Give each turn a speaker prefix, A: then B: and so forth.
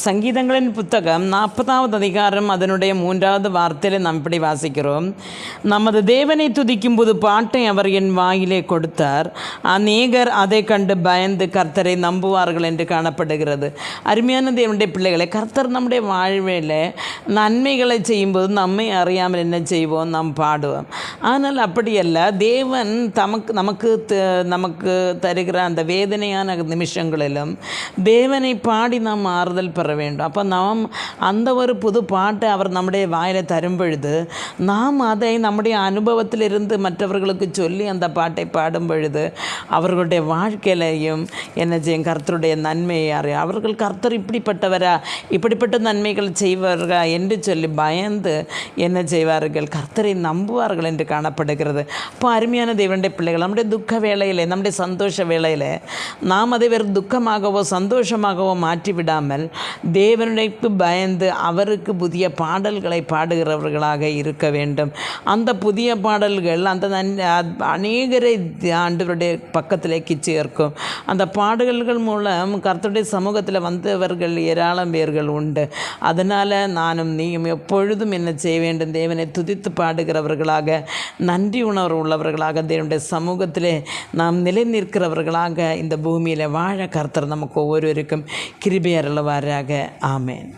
A: சங்கீதங்களின் புத்தகம் 40வது அதிகாரம் அதனுடைய 3வது வார்த்தையில் நாம் இப்படி வாசிக்கிறோம். நமது தேவனை துதிக்கும்போது பாட்டை அவர் என் வாயிலே கொடுத்தார், அநேகர் அதை கண்டு பயந்து கர்த்தரை நம்புவார்கள் என்று காணப்படுகிறது. அருமையான தேவனுடைய பிள்ளைகளை, கர்த்தர் நம்முடைய வாழ்வில் நன்மைகளை செய்யும்போது நம்மை அறியாமல் என்ன செய்வோம்? நாம் பாடுவோம். ஆனால் அப்படியல்ல, தேவன் நமக்கு தருகிற அந்த வேதனையான நிமிஷங்களிலும் தேவனை பாடி நாம் ஆறுதல் பெற வேண்டும். அப்போ நாம் அந்த ஒரு புது பாட்டை அவர் நம்முடைய வாயில் தரும் பொழுது நாம் அதை நம்முடைய அனுபவத்திலிருந்து மற்றவர்களுக்கு சொல்லி அந்த பாட்டை பாடும் பொழுது அவர்களுடைய வாழ்க்கையிலையும் என்ன செய்யும்? கர்த்தருடைய நன்மையை அறியும். அவர்கள் கர்த்தர் இப்படிப்பட்டவரா, இப்படிப்பட்ட நன்மைகள் செய்வார்களா என்று சொல்லி பயந்து என்ன செய்வார்கள்? கர்த்தரை நம்புவார்கள் என்று காணப்படுகிறது. அப்போ அருமையான தேவனுடைய பிள்ளைகள், நம்முடைய துக்க வேளையிலே, நம்முடைய சந்தோஷ வேளையில் நாம் அதை வெறும் துக்கமாகவோ சந்தோஷமாகவோ மாற்றிவிடாமல் தேவனுக்கு பயந்து அவருக்கு புதிய பாடல்களை பாடுகிறவர்களாக இருக்க வேண்டும். அந்த புதிய பாடல்கள் அந்த அநேகரை ஆண்டவருடைய பக்கத்திலேக்கு சேர்க்கும். அந்த பாடல்கள் மூலம் கர்த்தருடைய சமூகத்தில் வந்தவர்கள் ஏராளம் பேர்கள் உண்டு. அதனால் நானும் நீயும் எப்பொழுதும் என்ன செய்ய வேண்டும்? தேவனை துதித்து பாடுகிறவர்களாக, நன்றி உணர்வு உள்ளவர்களாக, தேவனுடைய சமூகத்திலே நாம் நிலை நிற்கிறவர்களாக இந்த பூமியில் வாழ கர்த்தர் நமக்கு ஒவ்வொருவருக்கும் கிருபை அருளுவாராக. ஆமென்.